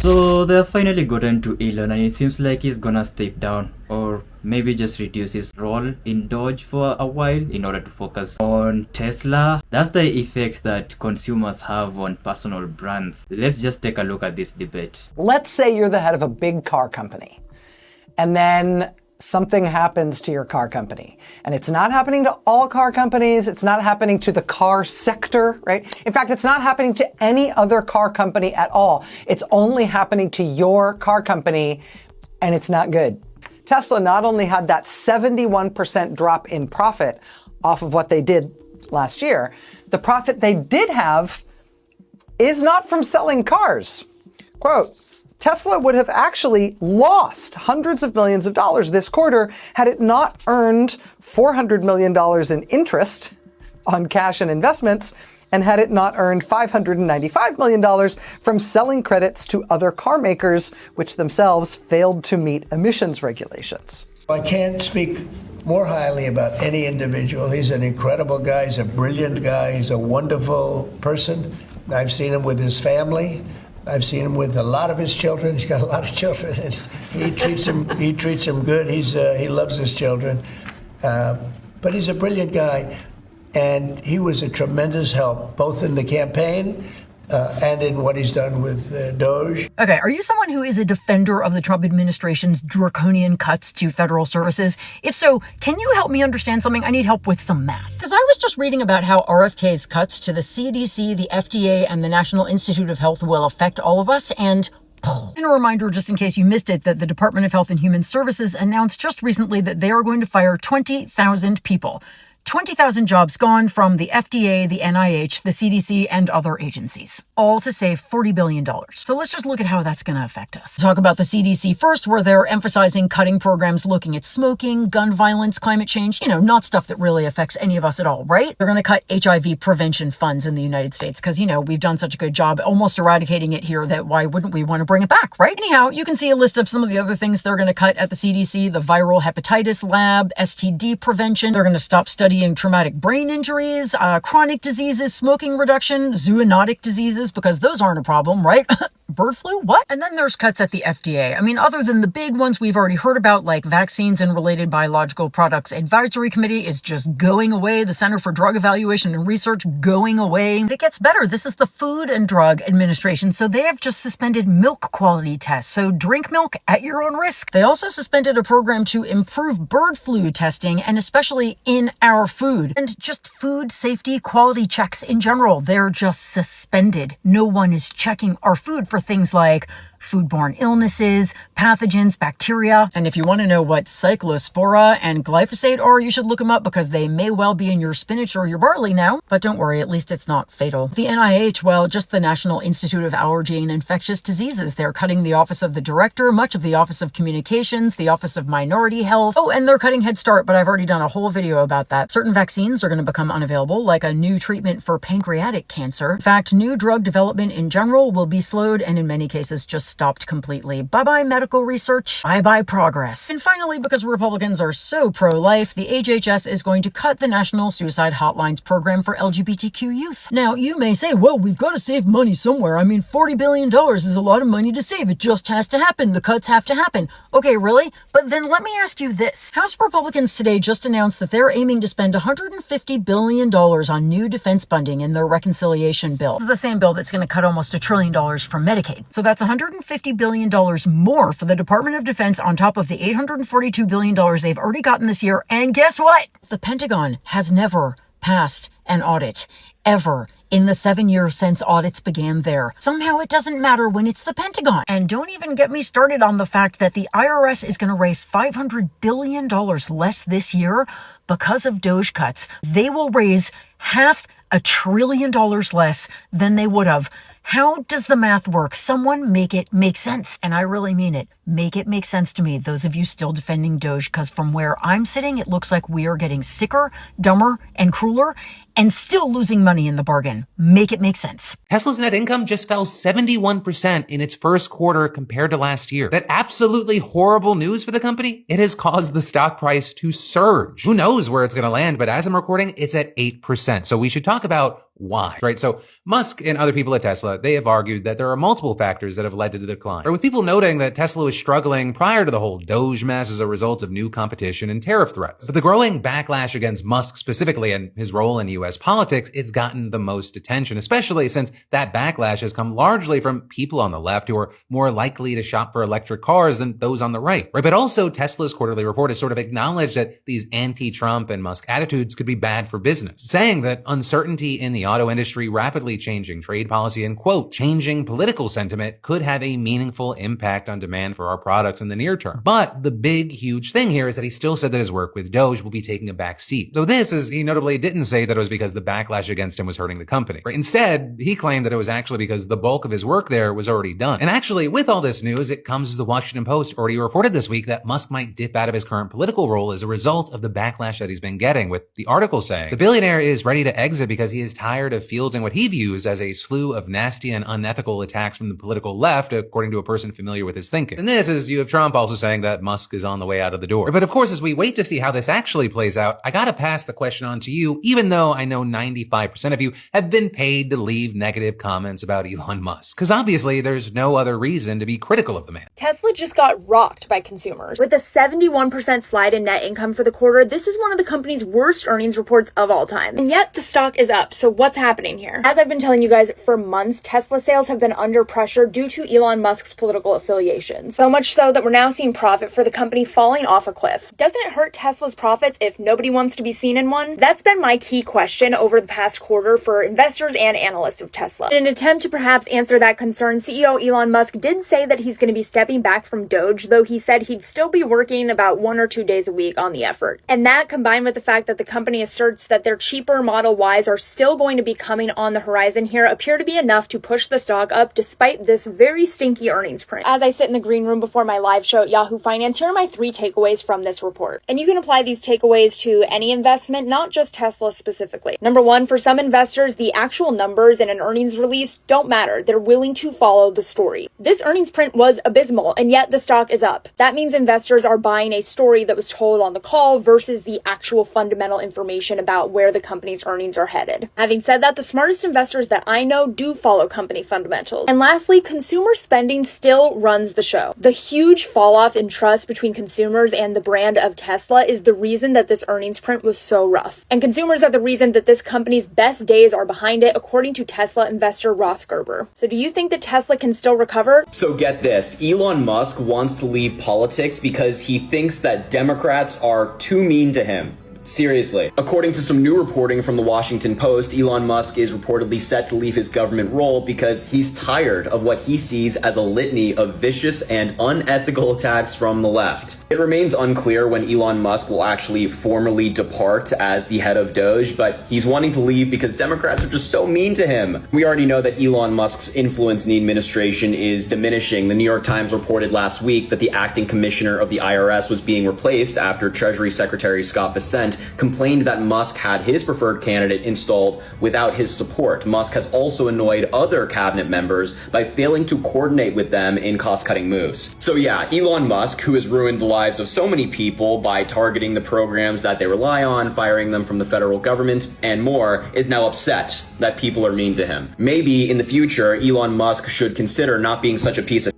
So they've finally gotten to Elon and it seems like he's gonna step down or maybe just reduce his role in DOGE for a while in order to focus on Tesla. That's the effect that consumers have on personal brands. Let's just take a look at this debate. Let's say you're the head of a big car company and then something happens to your car company. And it's not happening to all car companies. It's not happening to the car sector, right? In fact, it's not happening to any other car company at all. It's only happening to your car company, and it's not good. Tesla not only had that 71% drop in profit off of what they did last year, the profit they did have is not from selling cars. Quote, Tesla would have actually lost hundreds of millions of dollars this quarter had it not earned $400 million in interest on cash and investments, and had it not earned $595 million from selling credits to other car makers, which themselves failed to meet emissions regulations. I can't speak more highly about any individual. He's an incredible guy. He's a brilliant guy. He's a wonderful person. I've seen him with his family. I've seen him with a lot of his children. He's got a lot of children. He treats them good. He loves his children. But he's a brilliant guy, and he was a tremendous help, both in the campaign and in what he's done with DOGE. Okay, are you someone who is a defender of the Trump administration's draconian cuts to federal services? If so, can you help me understand something? I need help with some math. Because I was just reading about how RFK's cuts to the CDC, the FDA, and the National Institute of Health will affect all of us, and a reminder, just in case you missed it, that the Department of Health and Human Services announced just recently that they are going to fire 20,000 people. 20,000 jobs gone from the FDA, the NIH, the CDC, and other agencies, all to save $40 billion. So let's just look at how that's going to affect us. Talk about the CDC first, where they're emphasizing cutting programs looking at smoking, gun violence, climate change, not stuff that really affects any of us at all, right? They're going to cut HIV prevention funds in the United States because, we've done such a good job almost eradicating it here that why wouldn't we want to bring it back, right? Anyhow, you can see a list of some of the other things they're going to cut at the CDC, the viral hepatitis lab, STD prevention. They're going to stop studying traumatic brain injuries, chronic diseases, smoking reduction, zoonotic diseases, because those aren't a problem, right? Bird flu? What? And then there's cuts at the FDA. I mean, other than the big ones we've already heard about, like vaccines and related biological products advisory committee is just going away. The Center for Drug Evaluation and Research going away. It gets better. This is the Food and Drug Administration. So they have just suspended milk quality tests. So drink milk at your own risk. They also suspended a program to improve bird flu testing, and especially in our food. And just food safety quality checks in general. They're just suspended. No one is checking our food for things like foodborne illnesses, pathogens, bacteria. And if you want to know what cyclospora and glyphosate are, you should look them up because they may well be in your spinach or your barley now. But don't worry, at least it's not fatal. The NIH, well, just the National Institute of Allergy and Infectious Diseases. They're cutting the Office of the Director, much of the Office of Communications, the Office of Minority Health. Oh, and they're cutting Head Start, but I've already done a whole video about that. Certain vaccines are going to become unavailable, like a new treatment for pancreatic cancer. In fact, new drug development in general will be slowed and in many cases just stopped completely. Bye-bye medical research, bye-bye progress. And finally, because Republicans are so pro-life, the HHS is going to cut the National Suicide Hotlines program for LGBTQ youth. Now, you may say, well, we've got to save money somewhere. I mean, $40 billion is a lot of money to save. It just has to happen. The cuts have to happen. Okay, really? But then let me ask you this. House Republicans today just announced that they're aiming to spend $150 billion on new defense funding in their reconciliation bill. This is the same bill that's going to cut almost $1 trillion from Medicaid. So that's $150 billion more for the Department of Defense on top of the $842 billion they've already gotten this year. And guess what? The Pentagon has never passed an audit, ever, in the 7 years since audits began there. Somehow it doesn't matter when it's the Pentagon. And don't even get me started on the fact that the IRS is going to raise $500 billion less this year because of DOGE cuts. They will raise $500 billion less than they would have. How does the math work? Someone make it make sense. And I really mean it. Make it make sense to me, those of you still defending DOGE, because from where I'm sitting, it looks like we are getting sicker, dumber, and crueler. and still losing money in the bargain. Make it make sense. Tesla's net income just fell 71% in its first quarter compared to last year. That absolutely horrible news for the company, it has caused the stock price to surge. Who knows where it's going to land, but as I'm recording, it's at 8%. So we should talk about why, right? So Musk and other people at Tesla, they have argued that there are multiple factors that have led to the decline. Or with people noting that Tesla was struggling prior to the whole DOGE mess as a result of new competition and tariff threats. But the growing backlash against Musk specifically and his role in U.S. politics, it's gotten the most attention, especially since that backlash has come largely from people on the left who are more likely to shop for electric cars than those on the right. Right? But also Tesla's quarterly report has sort of acknowledged that these anti-Trump and Musk attitudes could be bad for business, saying that uncertainty in the auto industry, rapidly changing trade policy, and quote, changing political sentiment could have a meaningful impact on demand for our products in the near term. But the big, huge thing here is that he still said that his work with DOGE will be taking a back seat. So this is, he notably didn't say that it was because the backlash against him was hurting the company. Right? Instead, he claimed that it was actually because the bulk of his work there was already done. And actually, with all this news, it comes as the Washington Post already reported this week that Musk might dip out of his current political role as a result of the backlash that he's been getting, with the article saying the billionaire is ready to exit because he is tired of fielding what he views as a slew of nasty and unethical attacks from the political left, according to a person familiar with his thinking. And this is, you have Trump also saying that Musk is on the way out of the door. But of course, as we wait to see how this actually plays out, I gotta pass the question on to you, even though I know 95% of you have been paid to leave negative comments about Elon Musk. Because obviously, there's no other reason to be critical of the man. Tesla just got rocked by consumers. With a 71% slide in net income for the quarter, this is one of the company's worst earnings reports of all time. And yet, the stock is up. So what's happening here? As I've been telling you guys for months, Tesla sales have been under pressure due to Elon Musk's political affiliations. So much so that we're now seeing profit for the company falling off a cliff. Doesn't it hurt Tesla's profits if nobody wants to be seen in one? That's been my key question over the past quarter for investors and analysts of Tesla. In an attempt to perhaps answer that concern, CEO Elon Musk did say that he's going to be stepping back from DOGE, though he said he'd still be working about 1 or 2 days a week on the effort. And that, combined with the fact that the company asserts that their cheaper Model Ys are still going to be coming on the horizon here, appear to be enough to push the stock up despite this very stinky earnings print. As I sit in the green room before my live show at Yahoo Finance, here are my 3 takeaways from this report. And you can apply these takeaways to any investment, not just Tesla specifically. Number 1, for some investors, the actual numbers in an earnings release don't matter. They're willing to follow the story. This earnings print was abysmal, and yet the stock is up. That means investors are buying a story that was told on the call versus the actual fundamental information about where the company's earnings are headed. Having said that, the smartest investors that I know do follow company fundamentals. And lastly, consumer spending still runs the show. The huge fall off in trust between consumers and the brand of Tesla is the reason that this earnings print was so rough. And consumers are the reason that this company's best days are behind it, according to Tesla investor Ross Gerber. So do you think that Tesla can still recover? So get this, Elon Musk wants to leave politics because he thinks that Democrats are too mean to him. Seriously. According to some new reporting from the Washington Post, Elon Musk is reportedly set to leave his government role because he's tired of what he sees as a litany of vicious and unethical attacks from the left. It remains unclear when Elon Musk will actually formally depart as the head of DOGE, but he's wanting to leave because Democrats are just so mean to him. We already know that Elon Musk's influence in the administration is diminishing. The New York Times reported last week that the acting commissioner of the IRS was being replaced after Treasury Secretary Scott Bessent complained that Musk had his preferred candidate installed without his support. Musk has also annoyed other cabinet members by failing to coordinate with them in cost-cutting moves. So yeah, Elon Musk, who has ruined the lives of so many people by targeting the programs that they rely on, firing them from the federal government, and more, is now upset that people are mean to him. Maybe in the future, Elon Musk should consider not being such a piece of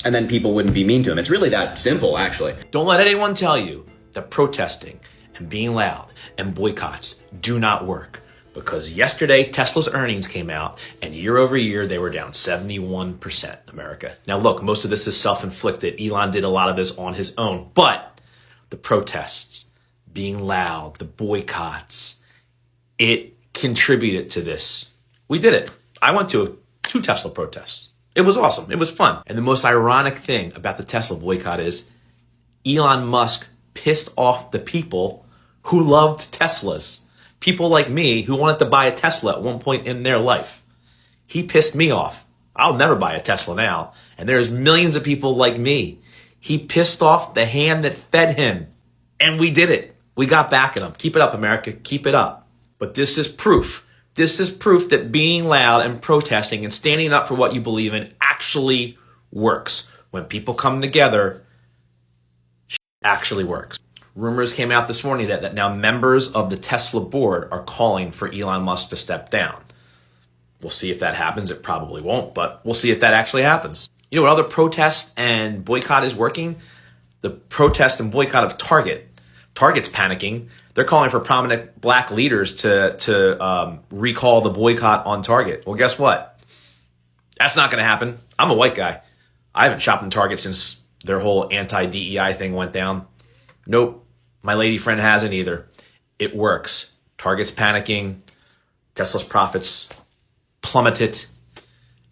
and then people wouldn't be mean to him. It's really that simple, actually. Don't let anyone tell you that protesting and being loud and boycotts do not work, because yesterday Tesla's earnings came out and year over year they were down 71%, America. Now look, most of this is self-inflicted. Elon did a lot of this on his own, but the protests, being loud, the boycotts, it contributed to this. We did it. I went to 2 Tesla protests. It was awesome. It was fun. And the most ironic thing about the Tesla boycott is Elon Musk pissed off the people who loved Teslas. People like me who wanted to buy a Tesla at one point in their life. He pissed me off. I'll never buy a Tesla now. And there's millions of people like me. He pissed off the hand that fed him. And we did it. We got back at him. Keep it up, America. Keep it up. But this is proof. This is proof that being loud and protesting and standing up for what you believe in actually works. When people come together, actually works. Rumors came out this morning that now members of the Tesla board are calling for Elon Musk to step down. We'll see if that happens. It probably won't, but we'll see if that actually happens. You know what other protest and boycott is working? The protest and boycott of Target. Target's panicking. They're calling for prominent black leaders to recall the boycott on Target. Well, guess what? That's not going to happen. I'm a white guy. I haven't shopped in Target since their whole anti-DEI thing went down. Nope. My lady friend hasn't either. It works. Target's panicking. Tesla's profits plummeted.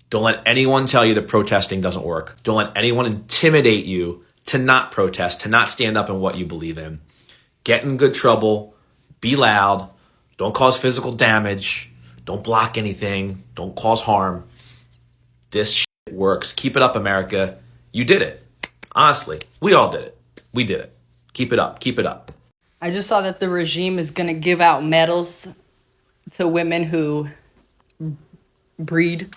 Don't let anyone tell you that protesting doesn't work. Don't let anyone intimidate you to not protest, to not stand up in what you believe in. Get in good trouble. Be loud. Don't cause physical damage. Don't block anything. Don't cause harm. This shit works. Keep it up, America. You did it. Honestly, we all did it. We did it. Keep it up. Keep it up. I just saw that the regime is going to give out medals to women who breed.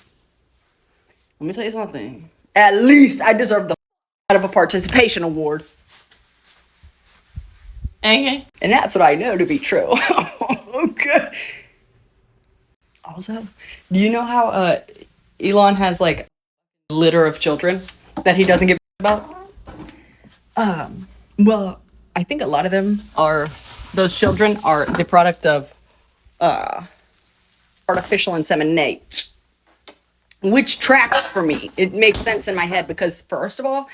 Let me tell you something. At least I deserve the out of a participation award. Okay. And that's what I know to be true. Okay. Also, do you know how Elon has like a litter of children that he doesn't give about? Well, I think a lot of them are, those children are the product of artificial insemination. Which tracks for me. It makes sense in my head because, first of all,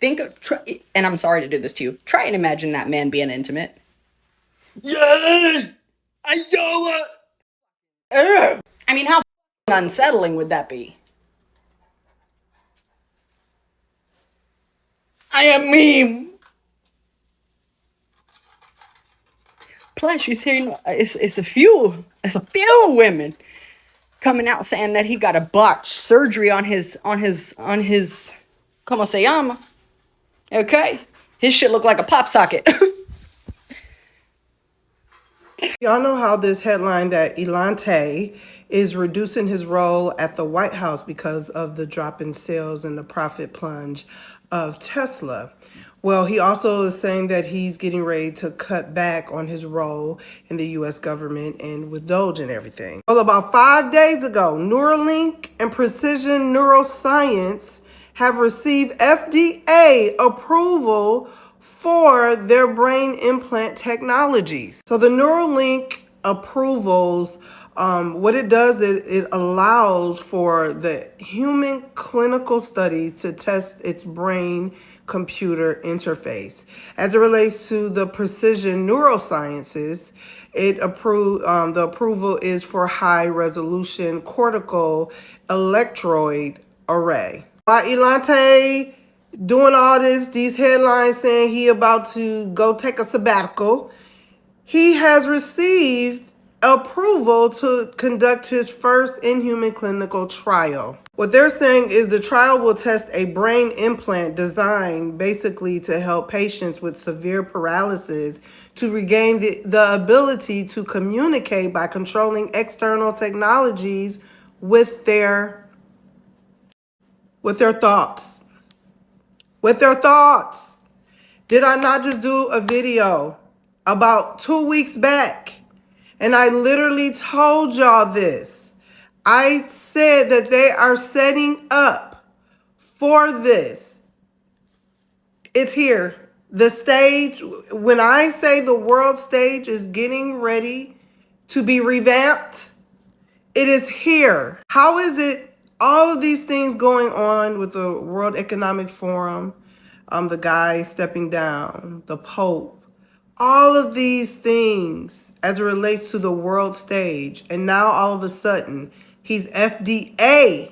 and I'm sorry to do this to you, try and imagine that man being intimate. Yeah! I mean, how unsettling would that be? I am meme. Plus, you see, it's a few women coming out saying that he got a botched surgery on his, como se llama? Okay? His shit looked like a pop socket. Y'all know how this headline that Elon is reducing his role at the White House because of the drop in sales and the profit plunge of Tesla. Well, he also is saying that he's getting ready to cut back on his role in the U.S. government and with DOGE and everything. Well, about 5 days ago, Neuralink and Precision Neuroscience have received FDA approval for their brain implant technologies. So the Neuralink approvals, what it does is it allows for the human clinical studies to test its brain computer interface. As it relates to the Precision Neurosciences, the approval is for high resolution cortical electrode array. While Elon doing all these headlines saying he about to go take a sabbatical, he has received approval to conduct his first in-human clinical trial. What they're saying is the trial will test a brain implant designed basically to help patients with severe paralysis to regain the ability to communicate by controlling external technologies with their thoughts. With their thoughts. Did I not just do a video about 2 weeks back? And I literally told y'all this. I said that they are setting up for this. It's here. The stage, when I say the world stage is getting ready to be revamped, it is here. How is it all of these things going on with the World Economic Forum, the guy stepping down, the Pope, all of these things as it relates to the world stage. And now all of a sudden, he's FDA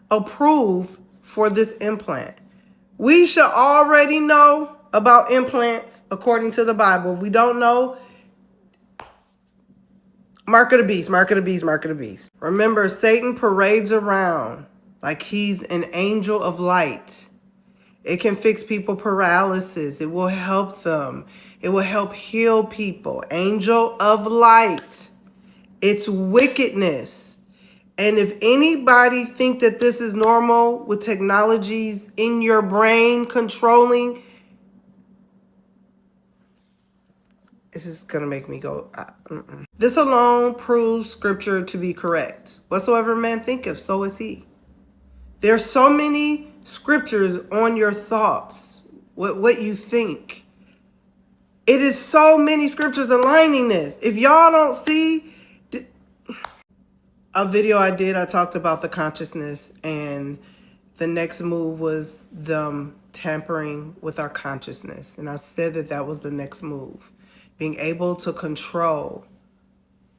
approved for this implant. We should already know about implants according to the Bible. If we don't know, mark of the beast, mark of the beast, mark of the beast. Remember, Satan parades around like he's an angel of light. It can fix people paralysis. It will help them. It will help heal people. Angel of light. It's wickedness. And if anybody think that this is normal with technologies in your brain controlling, this is going to make me go, This alone proves scripture to be correct. Whatsoever man thinketh, so is he. There's so many scriptures on your thoughts, what you think. It is so many scriptures aligning this. If y'all don't see a video I did, I talked about the consciousness, and the next move was them tampering with our consciousness. And I said that that was the next move. Being able to control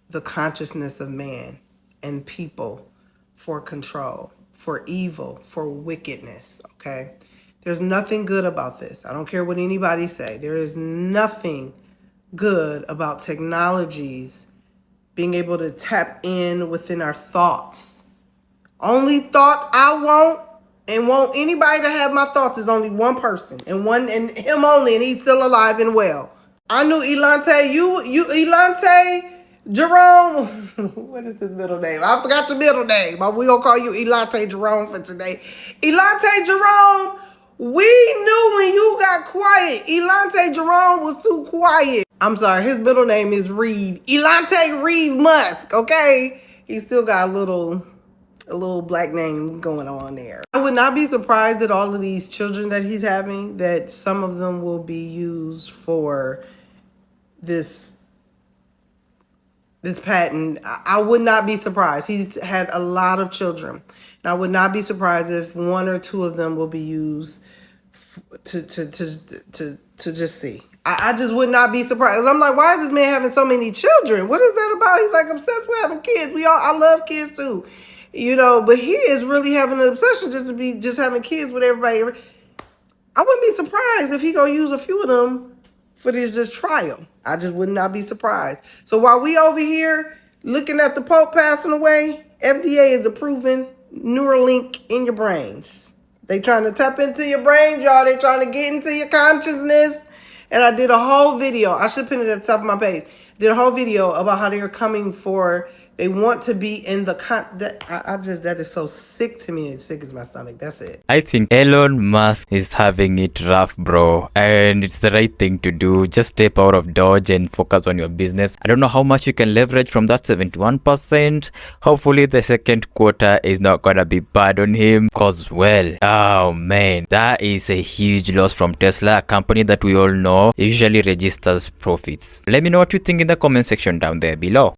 the consciousness of man and people for control, for evil, for wickedness, okay? There's nothing good about this. I don't care what anybody say. There is nothing good about technologies being able to tap in within our thoughts. Only thought I want and want anybody to have my thoughts is only one person, and him only, and he's still alive and well. I knew Elante, you Elante Jerome. What is his middle name? I forgot your middle name. We gonna call you Elante Jerome for today. Elante Jerome, we knew when you got quiet. Elante Jerome was too quiet. I'm sorry, his middle name is Reeve. Elante Reeve Musk, okay? He still got a little black name going on there. I would not be surprised at all of these children that he's having, that some of them will be used for this patent. I would not be surprised. He's had a lot of children. And I would not be surprised if one or two of them will be used to just see. I just would not be surprised. I'm like, why is this man having so many children? What is that about? He's like obsessed with having kids. I love kids too. You know, but he is really having an obsession just having kids with everybody. I wouldn't be surprised if he gonna use a few of them for this trial. I just would not be surprised. So while we over here looking at the Pope passing away, FDA is approving Neuralink in your brains. They trying to tap into your brains, y'all. They trying to get into your consciousness. And I did a whole video. I should put it at the top of my page. Did a whole video about how they're coming for. They want to be in the that is so sick to me. It's sick as my stomach. That's it. I think Elon Musk is having it rough, bro. And it's the right thing to do. Just step out of Doge and focus on your business. I don't know how much you can leverage from that 71%. Hopefully the second quarter is not gonna be bad on him. Cause well, oh man, that is a huge loss from Tesla, a company that we all know usually registers profits. Let me know what you think in the comment section down there below.